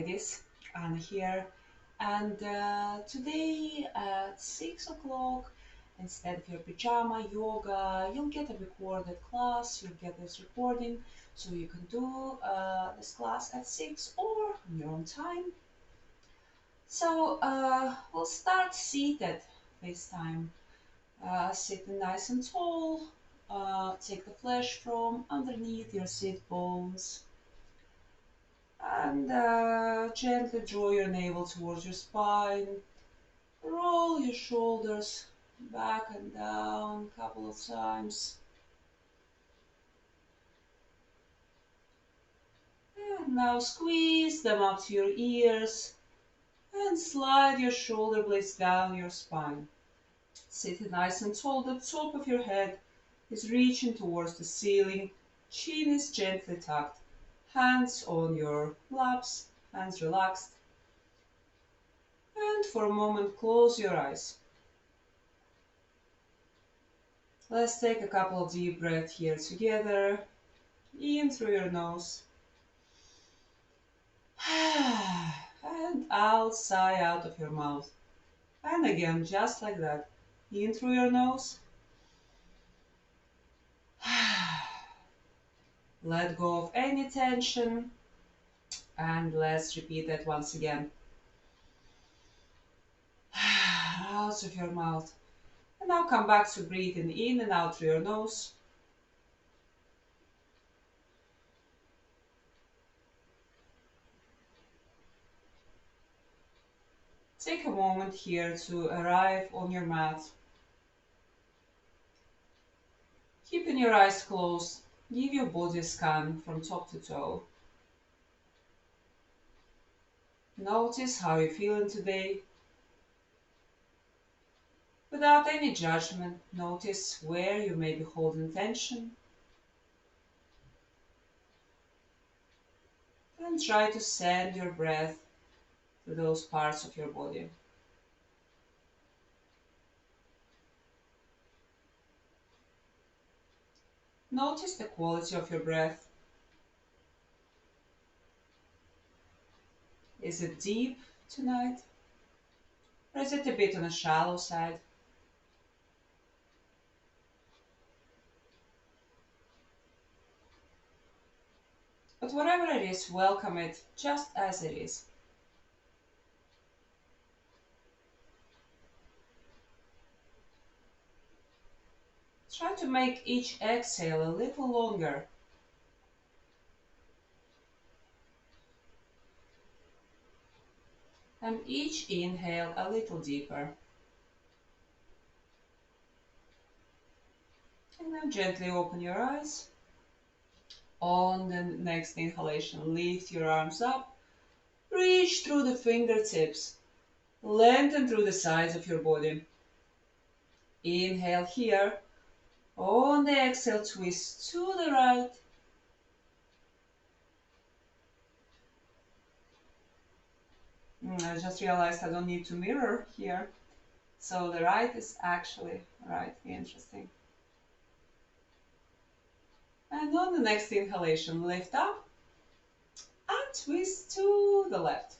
ladies, Anna here, and today at 6 o'clock, instead of your pajama yoga, you'll get a recorded class. You'll get this recording, so you can do this class at 6 or on your own time. So we'll start seated this time. Sitting nice and tall. Take the flesh from underneath your sit bones and gently draw your navel towards your spine. Roll your shoulders back and down a couple of times. And now squeeze them up to your ears and slide your shoulder blades down your spine. Sitting nice and tall, the top of your head is reaching towards the ceiling. Chin is gently tucked. Hands on your laps, hands relaxed. And for a moment, close your eyes. Let's take a couple of deep breaths here together. In through your nose. And out, sigh out of your mouth. And again, just like that. In through your nose. Let go of any tension. And let's repeat that once again. Out of your mouth. And now come back to breathing in and out through your nose. Take a moment here to arrive on your mat. Keeping your eyes closed, give your body a scan from top to toe. Notice how you're feeling today. Without any judgment, notice where you may be holding tension. And try to send your breath to those parts of your body. Notice the quality of your breath. Is it deep tonight? Or is it a bit on the shallow side? But whatever it is, welcome it just as it is. Try to make each exhale a little longer. And each inhale a little deeper. And now gently open your eyes. On the next inhalation, lift your arms up. Reach through the fingertips. Lengthen through the sides of your body. Inhale here. On the exhale, twist to the right. I just realized I don't need to mirror here. So the right is actually right. Interesting. And on the next inhalation, lift up and twist to the left.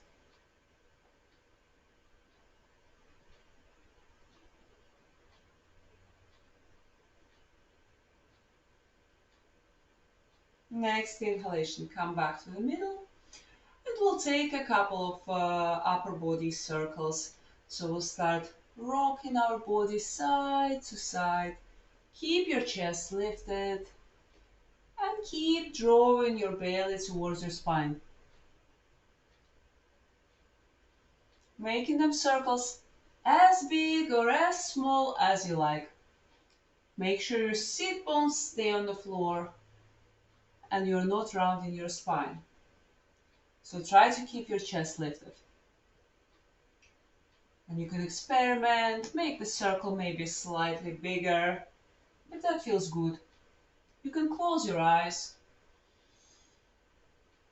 Next inhalation, come back to the middle. And we'll take a couple of upper body circles. So we'll start rocking our body side to side. Keep your chest lifted. And keep drawing your belly towards your spine. Making them circles as big or as small as you like. Make sure your sit bones stay on the floor and you're not rounding your spine. So try to keep your chest lifted. And you can experiment, make the circle maybe slightly bigger, if that feels good. You can close your eyes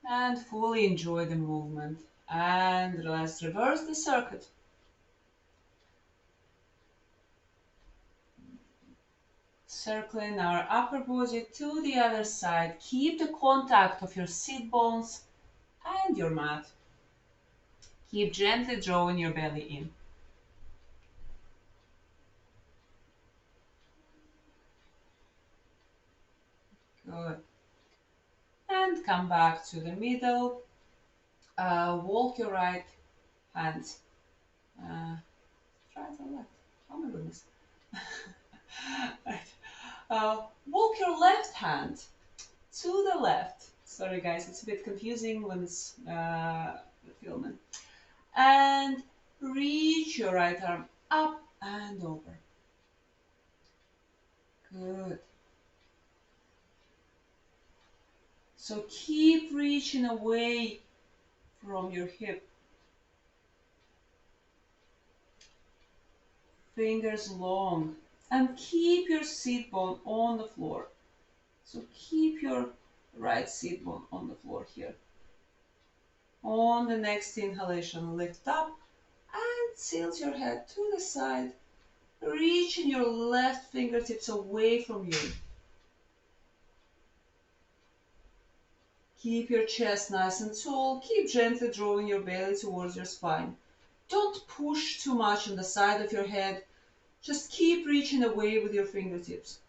and fully enjoy the movement. And let's reverse the circuit. Circling our upper body to the other side. Keep the contact of your sit bones and your mat. Keep gently drawing your belly in. Good. And come back to the middle. Walk your right hand. Right or left? Oh my goodness. Right. Walk your left hand to the left. Sorry guys, it's a bit confusing when it's filming. And reach your right arm up and over. Good. So keep reaching away from your hip. Fingers long. And keep your sit bone on the floor. So keep your right sit bone on the floor here. On the next inhalation, lift up and tilt your head to the side, reaching your left fingertips away from you. Keep your chest nice and tall. Keep gently drawing your belly towards your spine. Don't push too much on the side of your head. Just keep reaching away with your fingertips.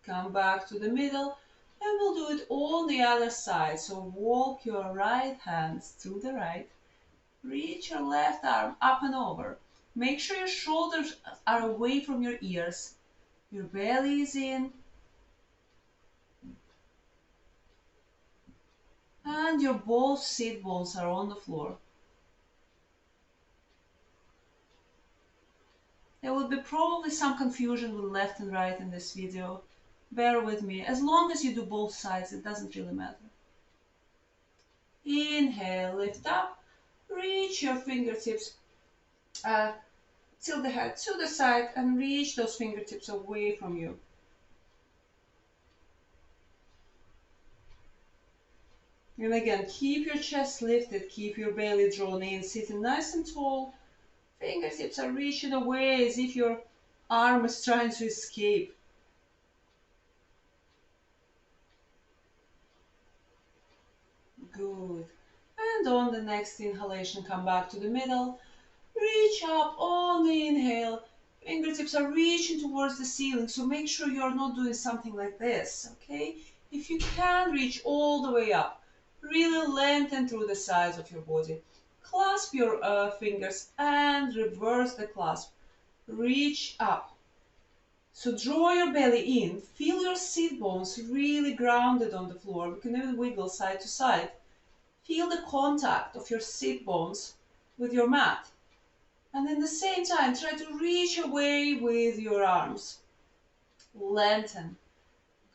Come back to the middle and we'll do it on the other side. So walk your right hands to the right. Reach your left arm up and over. Make sure your shoulders are away from your ears. Your belly is in. And your both sit bones are on the floor. There will be probably some confusion with left and right in this video. Bear with me. As long as you do both sides, it doesn't really matter. Inhale, lift up. Reach your fingertips. Tilt the head to the side and reach those fingertips away from you. And again, keep your chest lifted, keep your belly drawn in, sitting nice and tall. Fingertips are reaching away as if your arm is trying to escape. Good. And on the next inhalation, come back to the middle. Reach up on the inhale. Fingertips are reaching towards the ceiling, so make sure you're not doing something like this, okay? If you can reach all the way up, really lengthen through the sides of your body. Clasp your fingers and reverse the clasp. Reach up. So draw your belly in. Feel your sit bones really grounded on the floor. You can even wiggle side to side. Feel the contact of your sit bones with your mat. And at the same time, try to reach away with your arms. Lengthen.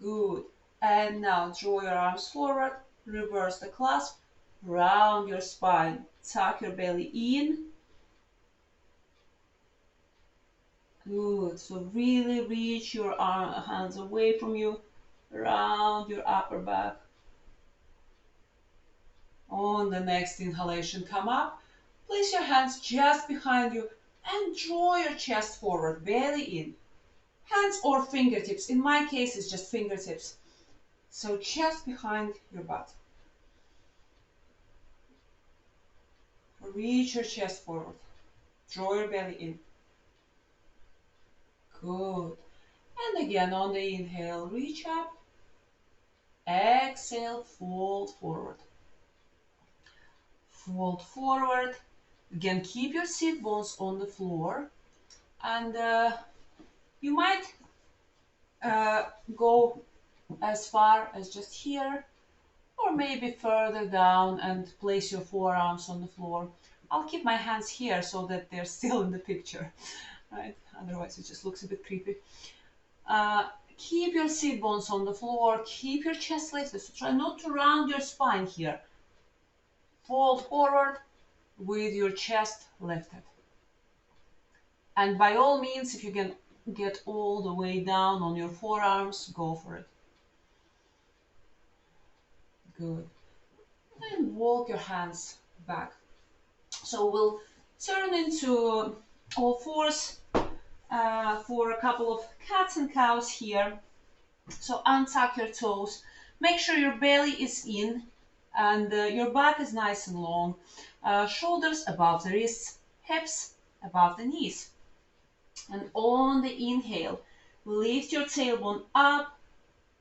Good. And now draw your arms forward. Reverse the clasp. Round your spine. Tuck your belly in. Good. So really reach your hands away from you. Round your upper back. On the next inhalation, come up. Place your hands just behind you and draw your chest forward, belly in. Hands or fingertips. In my case, it's just fingertips. So chest behind your butt. Reach your chest forward. Draw your belly in. Good. And again on the inhale, reach up. Exhale, fold forward. Fold forward. Again, keep your sit bones on the floor. And you might go as far as just here, or maybe further down and place your forearms on the floor. I'll keep my hands here so that they're still in the picture, right? Otherwise it just looks a bit creepy. Keep your sit bones on the floor, keep your chest lifted, so try not to round your spine here. Fold forward with your chest lifted. And by all means, if you can get all the way down on your forearms, go for it. Good. And walk your hands back. So we'll turn into all fours for a couple of cats and cows here. So untuck your toes. Make sure your belly is in. and your back is nice and long. Shoulders above the wrists, hips above the knees. And on the inhale, lift your tailbone up,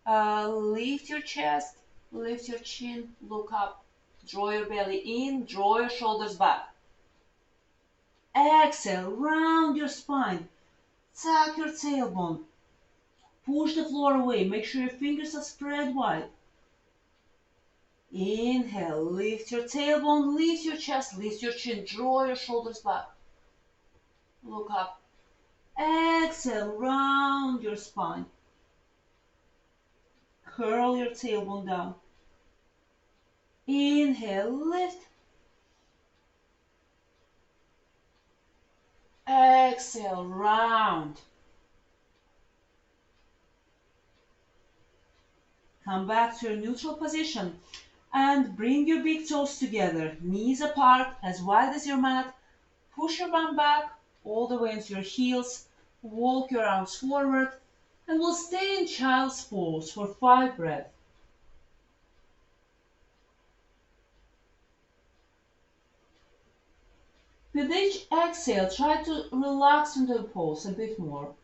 lift your chest, lift your chin, look up, draw your belly in, draw your shoulders back. Exhale, round your spine, tuck your tailbone, push the floor away, make sure your fingers are spread wide. Inhale, lift your tailbone, lift your chest, lift your chin, draw your shoulders back. Look up. Exhale, round your spine. Curl your tailbone down. Inhale, lift. Exhale, round. Come back to your neutral position and bring your big toes together, knees apart, as wide as your mat. Push your bum back all the way into your heels. Walk your arms forward and we'll stay in child's pose for 5 breaths. With each exhale, try to relax into the pose a bit more.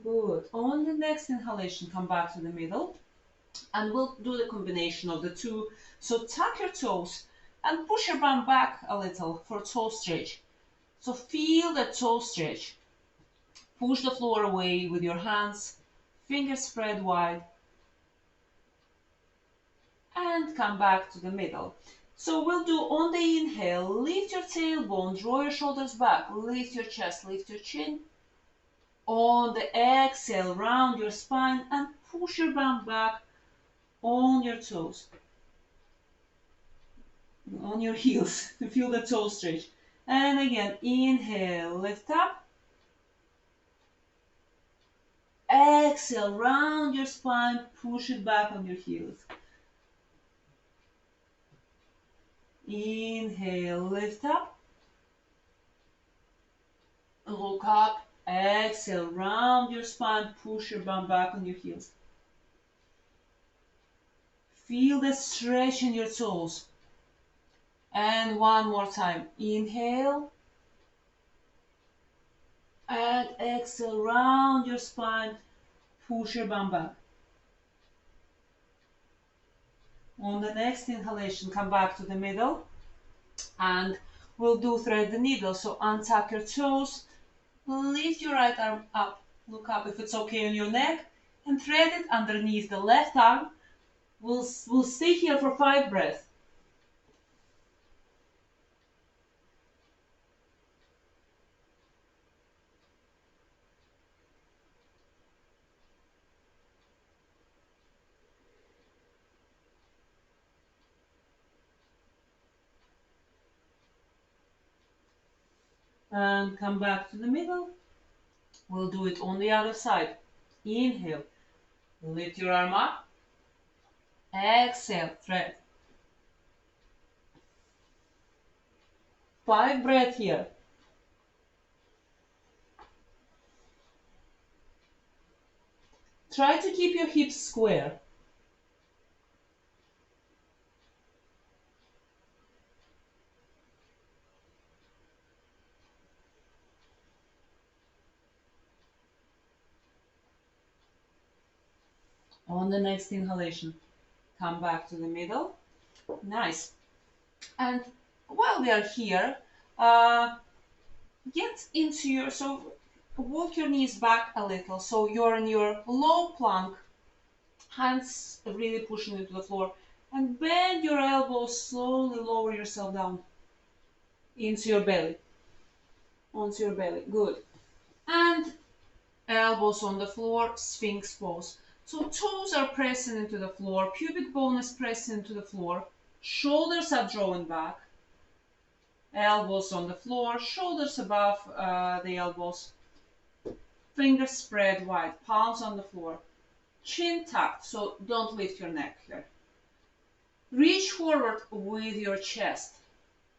Good. On the next inhalation, come back to the middle and we'll do the combination of the two. So tuck your toes and push your bum back a little for toe stretch. So feel the toe stretch. Push the floor away with your hands, fingers spread wide, and come back to the middle. So we'll do on the inhale, lift your tailbone, draw your shoulders back, lift your chest, lift your chin. On the exhale, round your spine and push your bum back on your toes, on your heels to feel the toe stretch. And again, inhale, lift up. Exhale, round your spine, push it back on your heels. Inhale, lift up. Look up. Exhale, round your spine, push your bum back on your heels. Feel the stretch in your toes. And one more time. Inhale. And exhale, round your spine, push your bum back. On the next inhalation, come back to the middle and we'll do thread the needle. So untuck your toes, lift your right arm up, look up if it's okay on your neck, and thread it underneath the left arm. We'll stay here for 5 breaths. And come back to the middle. We'll do it on the other side. Inhale, lift your arm up. Exhale, thread. 5 breaths here. Try to keep your hips square. On the next inhalation, come back to the middle. Nice. And while we are here, get into your, so walk your knees back a little. So you're in your low plank, hands really pushing into the floor, and bend your elbows, slowly lower yourself down into your belly, onto your belly. Good. And elbows on the floor, Sphinx pose. So toes are pressing into the floor, pubic bone is pressing into the floor, shoulders are drawn back, elbows on the floor, shoulders above the elbows. fingers spread wide, palms on the floor. Chin tucked, so don't lift your neck here. Reach forward with your chest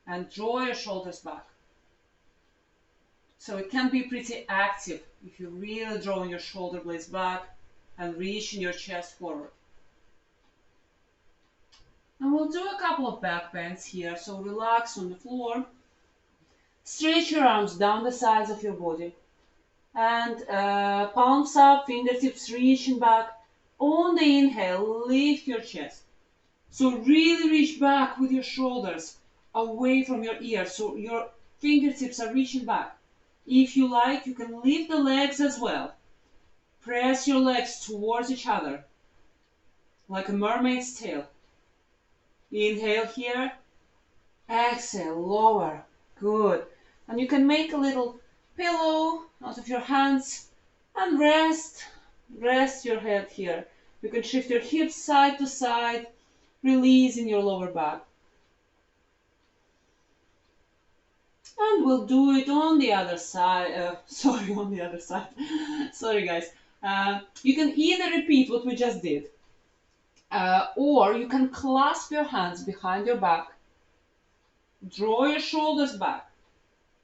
and draw your shoulders back. So it can be pretty active if you really draw your shoulder blades back and reaching your chest forward. And we'll do a couple of back bends here, so relax on the floor. Stretch your arms down the sides of your body. And palms up, fingertips reaching back. On the inhale, lift your chest. So really reach back with your shoulders away from your ears, so your fingertips are reaching back. If you like, you can lift the legs as well. Press your legs towards each other, like a mermaid's tail. Inhale here. Exhale, lower. Good. And you can make a little pillow out of your hands and rest. Rest your head here. You can shift your hips side to side, releasing your lower back. And we'll do it on the other side. On the other side. Sorry, guys. You can either repeat what we just did, or you can clasp your hands behind your back. Draw your shoulders back.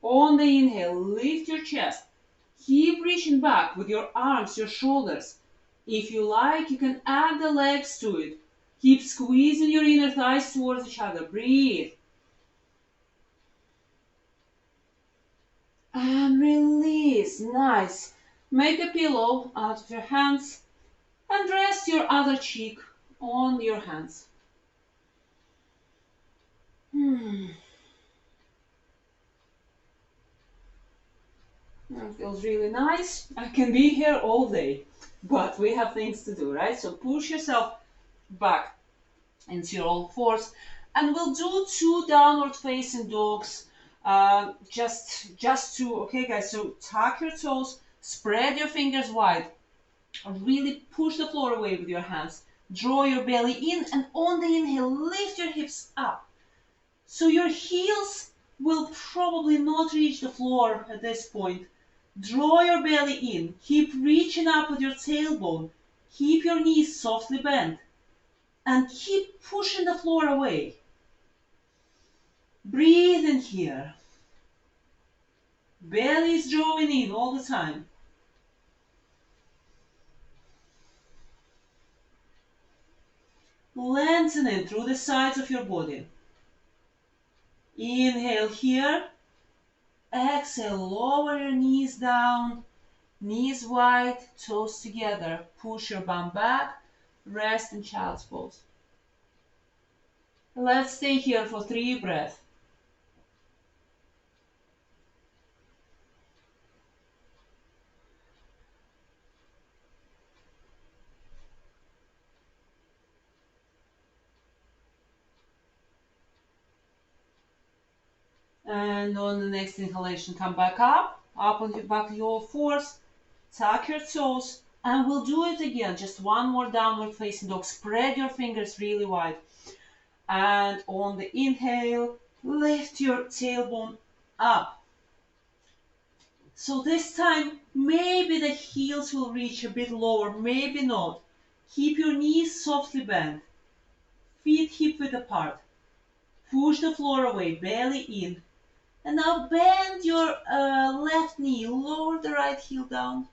On the inhale, lift your chest. Keep reaching back with your arms, your shoulders. If you like, you can add the legs to it. Keep squeezing your inner thighs towards each other. Breathe. And release. Nice. Make a pillow out of your hands and rest your other cheek on your hands. That feels really nice. I can be here all day, but we have things to do, right? So push yourself back into your all fours, and we'll do 2 downward facing dogs. Just to, okay guys, so tuck your toes, spread your fingers wide, really push the floor away with your hands, draw your belly in, and on the inhale, lift your hips up. So your heels will probably not reach the floor at this point. Draw your belly in, keep reaching up with your tailbone, keep your knees softly bent, and keep pushing the floor away. Breathe in here. Belly is drawing in all the time. Lengthening through the sides of your body. Inhale here. Exhale, lower your knees down. Knees wide, toes together. Push your bum back. Rest in child's pose. Let's stay here for 3 breaths. And on the next inhalation, come back up on your back, your fours, tuck your toes, and we'll do it again. Just 1 more downward facing dog. Spread your fingers really wide. And on the inhale, lift your tailbone up. So this time, maybe the heels will reach a bit lower, maybe not. Keep your knees softly bent. Feet hip width apart. Push the floor away, belly in. And now bend your left knee, lower the right heel down.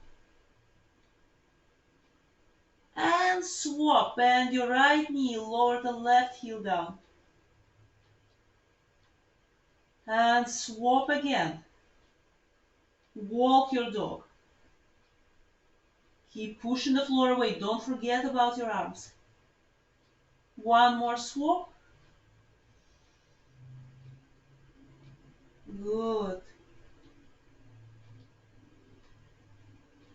And swap, bend your right knee, lower the left heel down. And swap again. Walk your dog. Keep pushing the floor away, don't forget about your arms. 1 more swap. Good.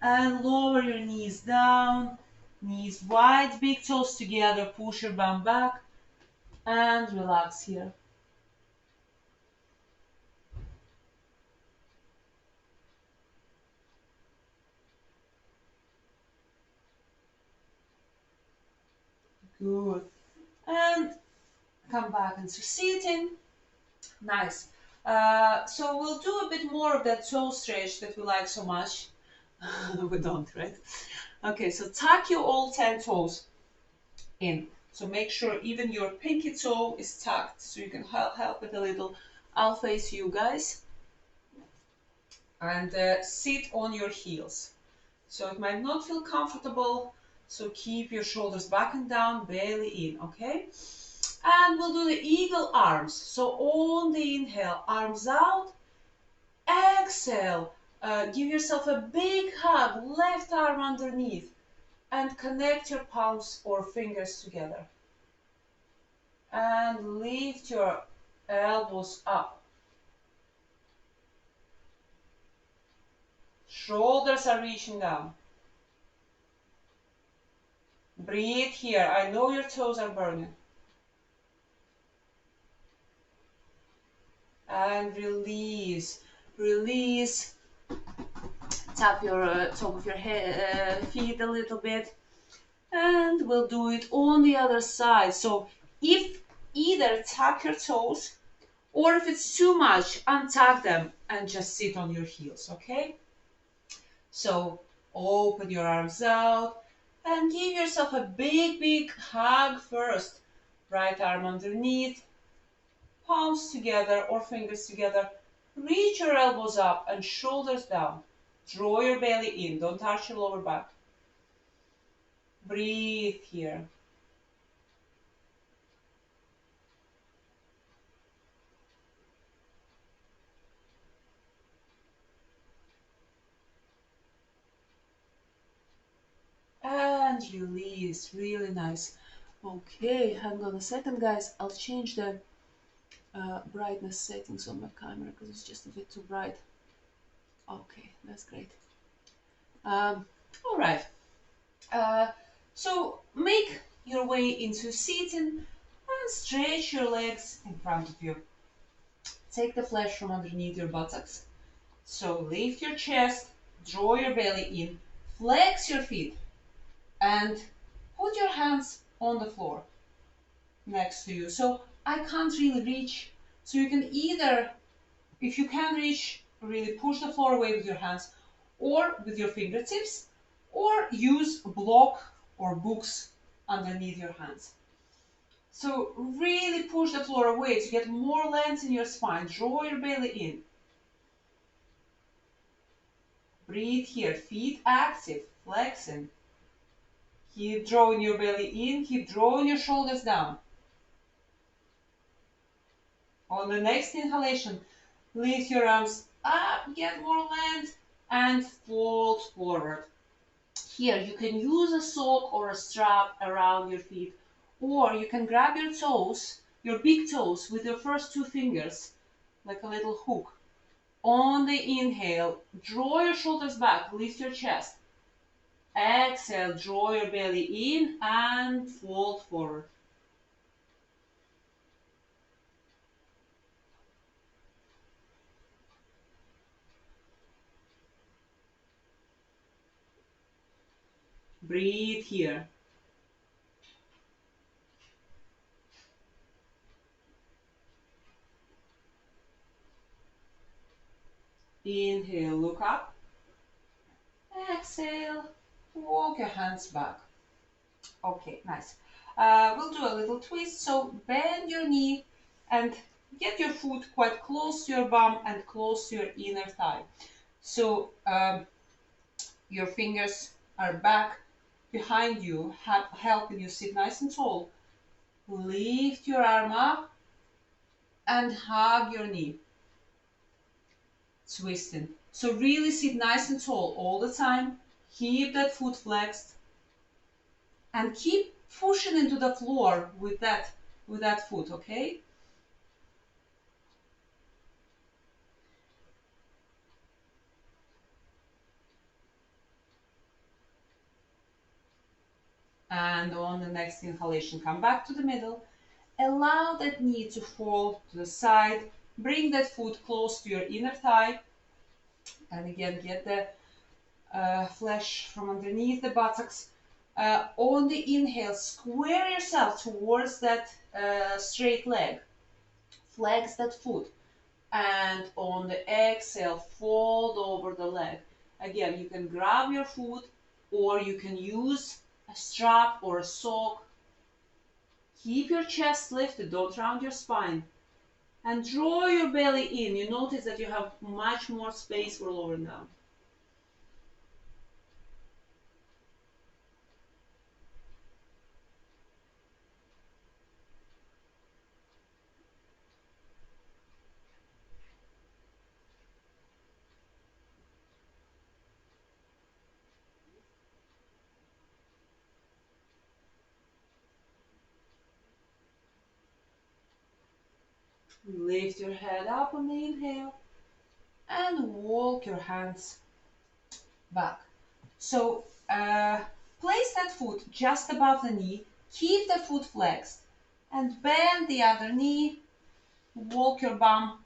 And lower your knees down, knees wide, big toes together, push your bum back, and relax here. Good. And come back into seating. Nice. So we'll do a bit more of that toe stretch that we like so much. We don't, right? Okay, so tuck your all 10 toes in. So make sure even your pinky toe is tucked so you can help it a little. I'll face you guys. And sit on your heels. So it might not feel comfortable, so keep your shoulders back and down, belly in, okay? And we'll do the eagle arms. So on the inhale, arms out, exhale, give yourself a big hug, left arm underneath, and connect your palms or fingers together. And lift your elbows up. Shoulders are reaching down. Breathe here. I know your toes are burning. And release. Release. Tap your top of your feet a little bit. And we'll do it on the other side. So if either tap your toes or if it's too much, untuck them and just sit on your heels, okay? So open your arms out and give yourself a big hug first. Right arm underneath, palms together or fingers together. Reach your elbows up and shoulders down. Draw your belly in, don't touch your lower back. Breathe here. And release, really nice. Okay, hang on a second guys, I'll change the brightness settings on my camera because it's just a bit too bright. Okay, that's great. All right, so make your way into seating and stretch your legs in front of you. Take the flesh from underneath your buttocks. So lift your chest, draw your belly in, flex your feet, and put your hands on the floor next to you. So I can't really reach. So you can either, if you can reach, really push the floor away with your hands or with your fingertips, or use a block or books underneath your hands. So really push the floor away to get more length in your spine. Draw your belly in. Breathe here. Feet active, flexing. Keep drawing your belly in. Keep drawing your shoulders down. On the next inhalation, lift your arms up, get more length, and fold forward. Here, you can use a sock or a strap around your feet, or you can grab your toes, your big toes, with your first two fingers, like a little hook. On the inhale, draw your shoulders back, lift your chest. Exhale, draw your belly in and fold forward. Breathe here. Inhale, look up. Exhale, walk your hands back. Okay, nice. We'll do a little twist. So bend your knee and get your foot quite close to your bum and close to your inner thigh. So your fingers are back behind you, helping you sit nice and tall. Lift your arm up and hug your knee. Twisting. So really sit nice and tall all the time. Keep that foot flexed and keep pushing into the floor with that foot, okay? And on the next inhalation, come back to the middle. Allow that knee to fall to the side. Bring that foot close to your inner thigh. And again, get the flesh from underneath the buttocks. On the inhale, square yourself towards that straight leg. Flex that foot. And on the exhale, fold over the leg. Again, you can grab your foot or you can use a strap or a sock. Keep your chest lifted, don't round your spine. And draw your belly in. You notice that you have much more space for lowering down. Lift your head up on the inhale and walk your hands back. So place that foot just above the knee, keep the foot flexed and bend the other knee, walk your bum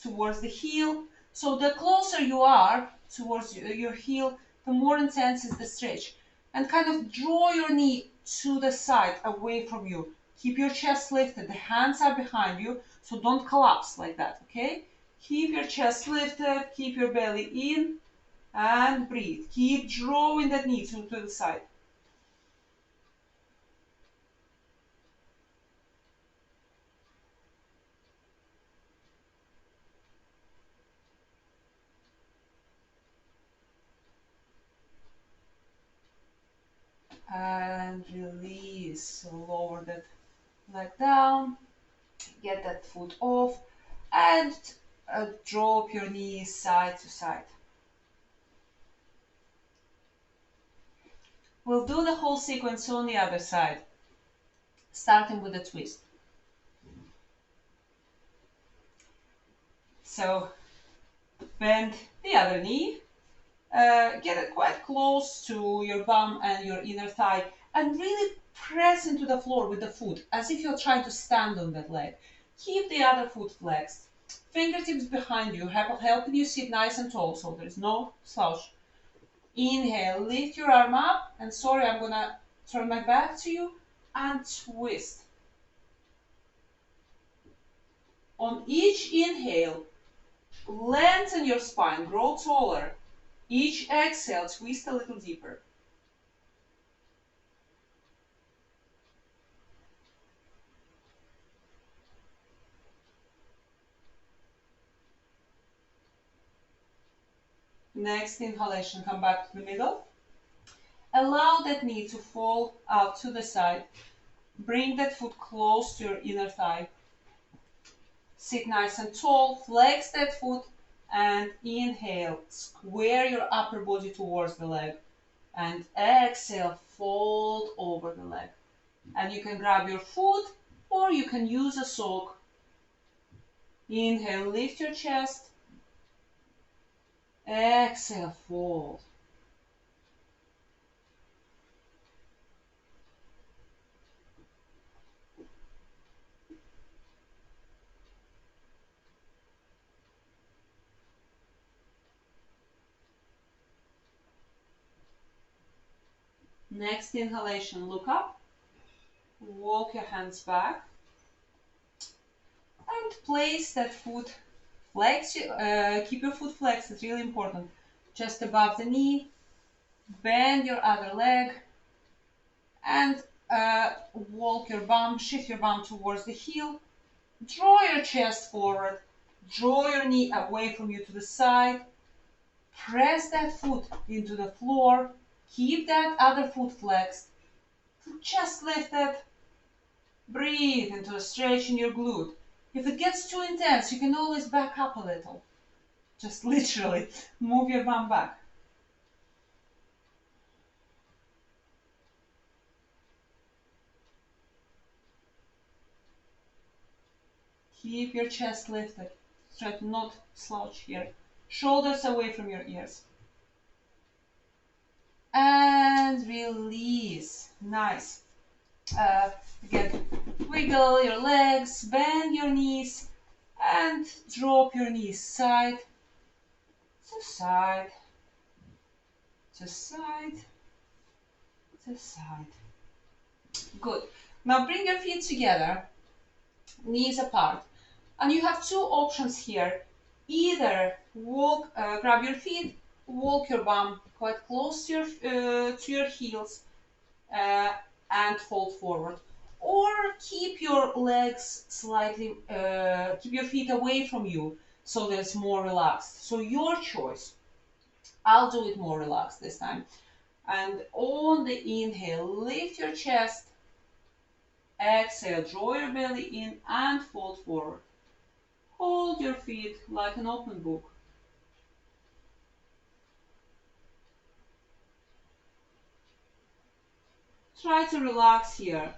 towards the heel. So the closer you are towards your heel, the more intense is the stretch. And kind of draw your knee to the side, away from you. Keep your chest lifted, the hands are behind you, so don't collapse like that, okay? Keep your chest lifted, keep your belly in, and breathe. Keep drawing that knee to the side. And release. Lower that leg down. Get that foot off. And drop your knees side to side. We'll do the whole sequence on the other side, starting with a twist. So bend the other knee, get it quite close to your bum and your inner thigh, and really press into the floor with the foot, as if you're trying to stand on that leg. Keep the other foot flexed. Fingertips behind you, helping you sit nice and tall, so there's no slouch. Inhale, lift your arm up, and sorry, I'm gonna turn my back to you, and twist. On each inhale, lengthen your spine, grow taller. Each exhale, twist a little deeper. Next inhalation, come back to the middle. Allow that knee to fall out to the side. Bring that foot close to your inner thigh. Sit nice and tall, flex that foot, and inhale. Square your upper body towards the leg. And exhale, fold over the leg. And you can grab your foot or you can use a sock. Inhale, lift your chest. Exhale, fold. Next inhalation, look up. Walk your hands back. And place that foot, flex, keep your foot flexed, it's really important. Just above the knee. Bend your other leg. And walk your bum, shift your bum towards the heel. Draw your chest forward. Draw your knee away from you to the side. Press that foot into the floor. Keep that other foot flexed. Chest lifted. Breathe into a stretch in your glute. If it gets too intense, you can always back up a little. Just literally move your bum back. Keep your chest lifted. Try to not slouch here. Shoulders away from your ears. And release. Nice. Again, wiggle your legs, bend your knees, and drop your knees side to side, to side, to side. Good. Now bring your feet together, knees apart. And you have two options here. Either walk, grab your feet walk your bum quite close to your heels, uh, and fold forward. Or keep your legs slightly, keep your feet away from you so that it's more relaxed. So your choice. I'll do it more relaxed this time. And on the inhale, lift your chest. Exhale, draw your belly in and fold forward. Hold your feet like an open book. Try to relax here.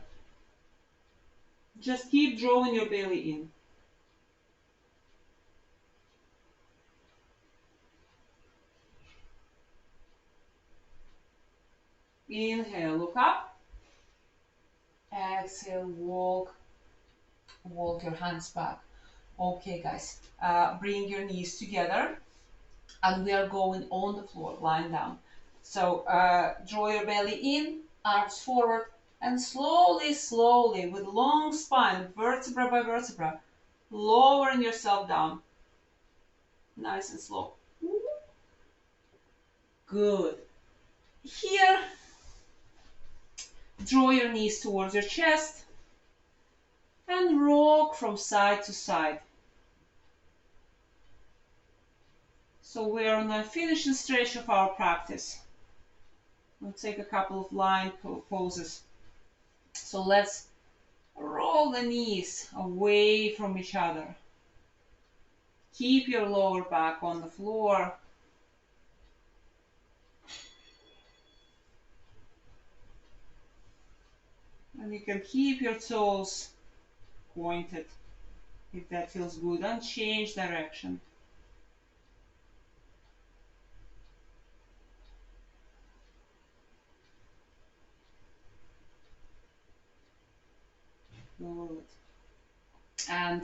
Just keep drawing your belly in. Inhale, look up. Exhale, walk your hands back. Okay, guys, bring your knees together and we are going on the floor, lying down. So draw your belly in, arms forward, and slowly, slowly, with long spine, vertebra by vertebra, lowering yourself down. Nice and slow. Good. Here, draw your knees towards your chest and rock from side to side. So we're on the finishing stretch of our practice. We'll take a couple of line poses. So let's roll the knees away from each other. Keep your lower back on the floor. And you can keep your toes pointed if that feels good, and change direction. Good. And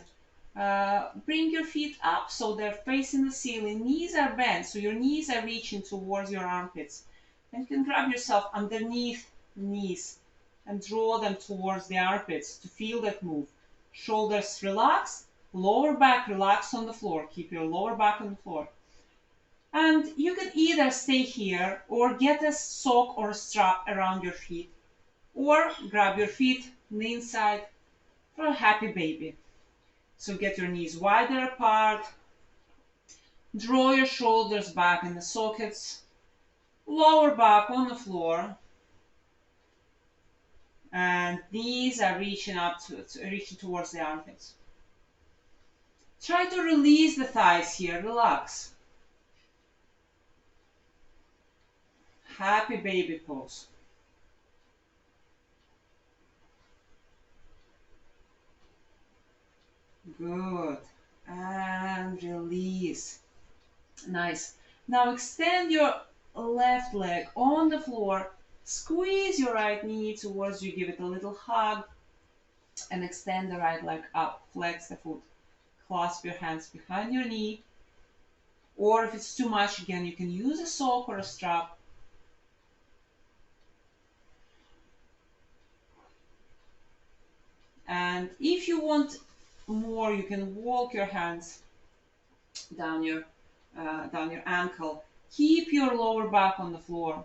bring your feet up so they're facing the ceiling. Knees are bent, so your knees are reaching towards your armpits. And you can grab yourself underneath the knees and draw them towards the armpits to feel that move. Shoulders relaxed, lower back relaxed on the floor. Keep your lower back on the floor. And you can either stay here or get a sock or a strap around your feet, or grab your feet on the inside for a happy baby. So get your knees wider apart, draw your shoulders back in the sockets, lower back on the floor, and knees are reaching reaching towards the armpits. Try to release the thighs here, relax. Happy baby pose. Good. And release. Nice. Now extend your left leg on the floor. Squeeze your right knee towards you. Give it a little hug. And extend the right leg up. Flex the foot. Clasp your hands behind your knee. Or if it's too much, again, you can use a sock or a strap. And if you want more, you can walk your hands down your ankle. Keep your lower back on the floor.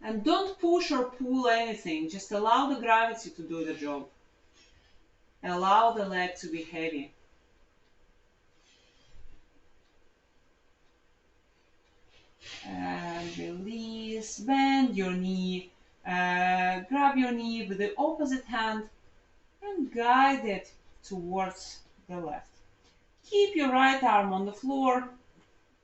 And don't push or pull anything. Just allow the gravity to do the job. Allow the leg to be heavy. And release. Bend your knee. Grab your knee with the opposite hand and guide it towards the left. Keep your right arm on the floor,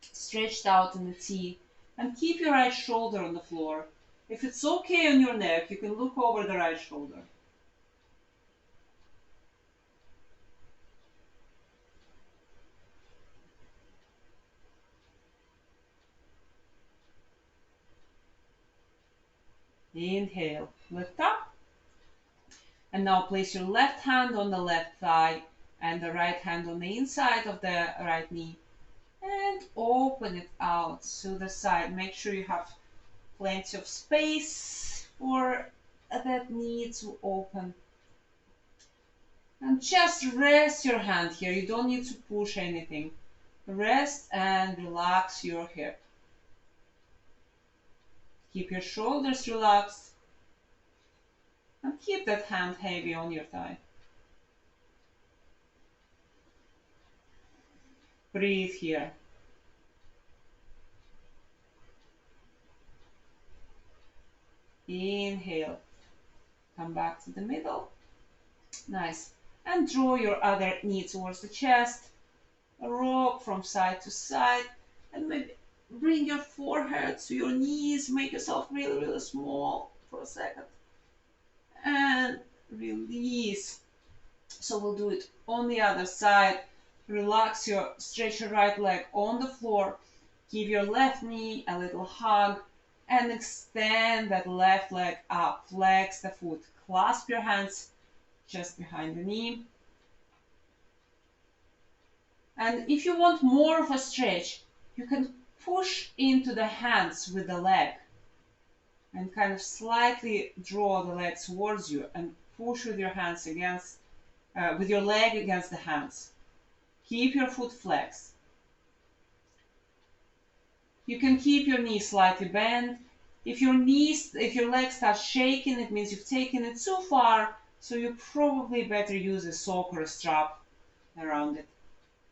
stretched out in the T, and keep your right shoulder on the floor. If it's okay on your neck, you can look over the right shoulder. Inhale, lift up. And now place your left hand on the left thigh and the right hand on the inside of the right knee. And open it out to the side. Make sure you have plenty of space for that knee to open. And just rest your hand here. You don't need to push anything. Rest and relax your hip. Keep your shoulders relaxed and keep that hand heavy on your thigh. Breathe here. Inhale. Come back to the middle. Nice. And draw your other knee towards the chest. Rock from side to side. And maybe bring your forehead to your knees. Make yourself really, really small for a second. And release. So we'll do it on the other side. Stretch your right leg on the floor. Give your left knee a little hug and extend that left leg up. Flex the foot. Clasp your hands just behind the knee. And if you want more of a stretch, you can push into the hands with the leg and kind of slightly draw the leg towards you and push with your hands with your leg against the hands. Keep your foot flexed. You can keep your knee slightly bent. If your leg starts shaking, it means you've taken it too far, so you probably better use a sock or a strap around it.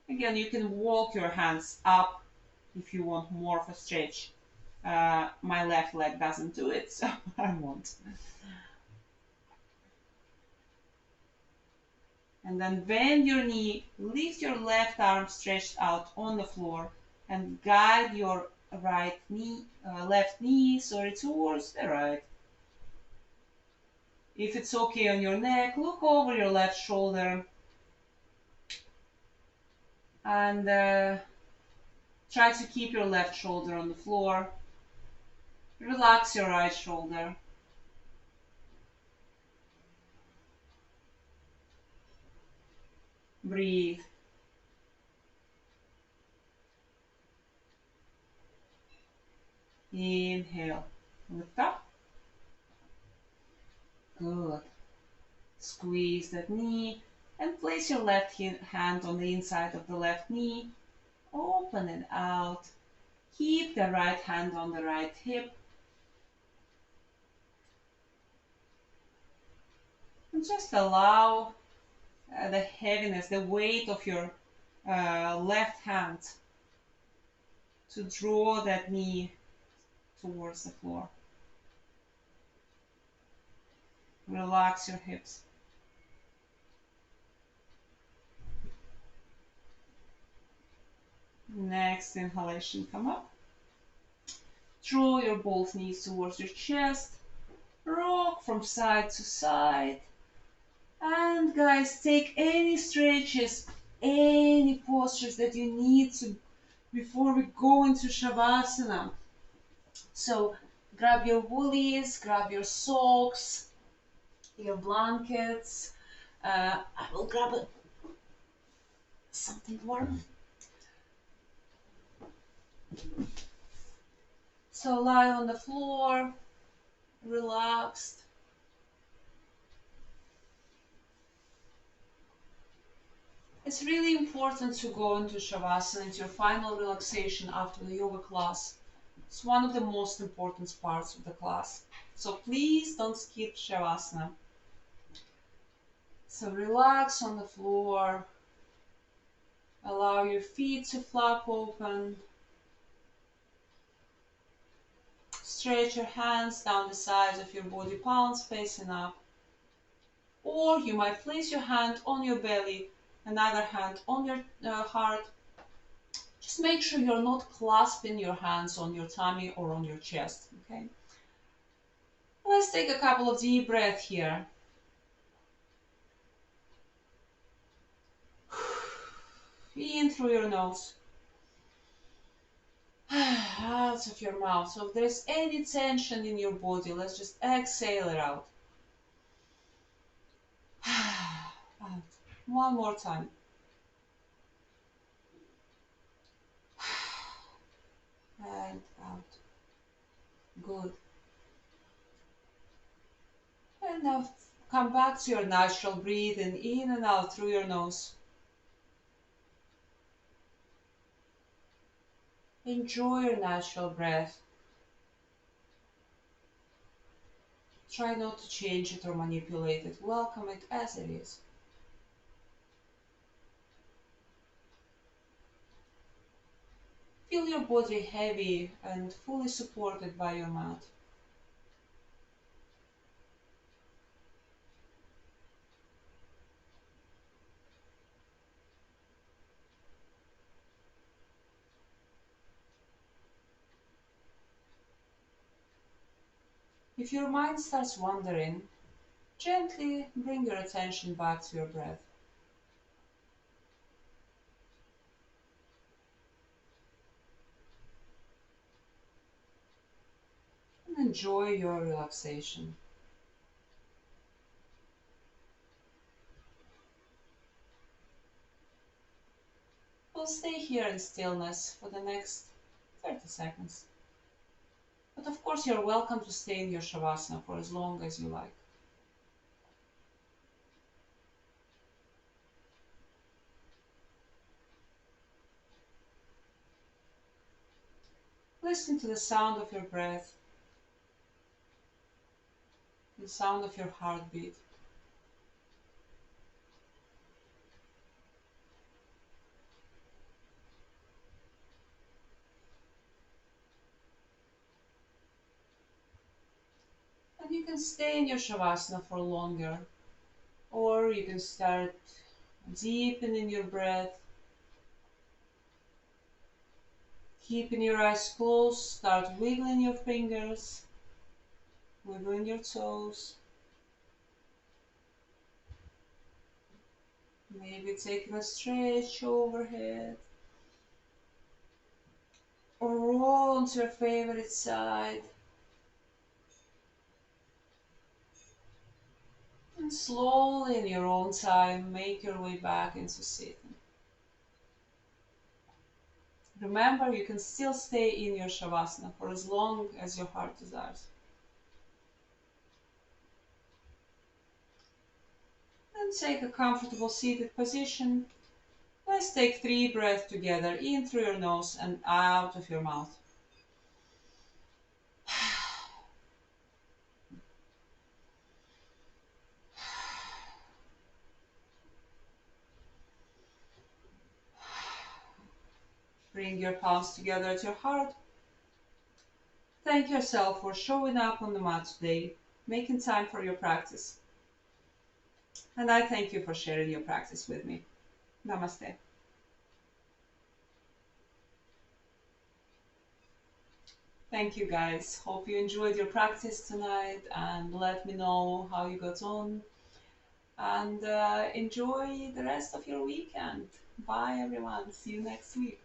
Again, you can walk your hands up if you want more of a stretch. My left leg doesn't do it, so I won't. And then bend your knee, lift your left arm stretched out on the floor, and guide your left knee, towards the right. If it's okay on your neck, look over your left shoulder and try to keep your left shoulder on the floor. Relax your right shoulder. Breathe. Inhale. Lift up. Good. Squeeze that knee and place your left hand on the inside of the left knee. Open it out. Keep the right hand on the right hip. And just allow the heaviness, the weight of your left hand to draw that knee towards the floor. Relax your hips. Next inhalation, come up. Draw your both knees towards your chest. Rock from side to side. And guys, take any stretches, any postures that you need to before we go into Shavasana. So grab your woolies, grab your socks, your blankets. I will grab something warm. So lie on the floor, relaxed. It's really important to go into Shavasana, into your final relaxation after the yoga class. It's one of the most important parts of the class. So please don't skip Shavasana. So relax on the floor. Allow your feet to flap open. Stretch your hands down the sides of your body, palms facing up. Or you might place your hand on your belly, another hand on your heart. Just make sure you're not clasping your hands on your tummy or on your chest, okay? Let's take a couple of deep breaths here. In through your nose. Out of your mouth. So if there's any tension in your body, let's just exhale it out. Out. One more time. And out. Good. And now come back to your natural breathing in and out through your nose. Enjoy your natural breath. Try not to change it or manipulate it. Welcome it as it is. Feel your body heavy and fully supported by your mat. If your mind starts wandering, gently bring your attention back to your breath and enjoy your relaxation. We'll stay here in stillness for the next 30 seconds. But of course, you're welcome to stay in your Shavasana for as long as you like. Listen to the sound of your breath, the sound of your heartbeat. And you can stay in your Shavasana for longer, or you can start deepening your breath, keeping your eyes closed, start wiggling your fingers, wiggling your toes, maybe taking a stretch overhead, or roll onto your favorite side, and slowly in your own time make your way back into sitting. Remember, you can still stay in your Shavasana for as long as your heart desires. And take a comfortable seated position. Let's take 3 breaths together, in through your nose and out of your mouth. Bring your palms together at your heart. Thank yourself for showing up on the mat today, making time for your practice. And I thank you for sharing your practice with me. Namaste. Thank you guys. Hope you enjoyed your practice tonight and let me know how you got on. And enjoy the rest of your weekend. Bye everyone. See you next week.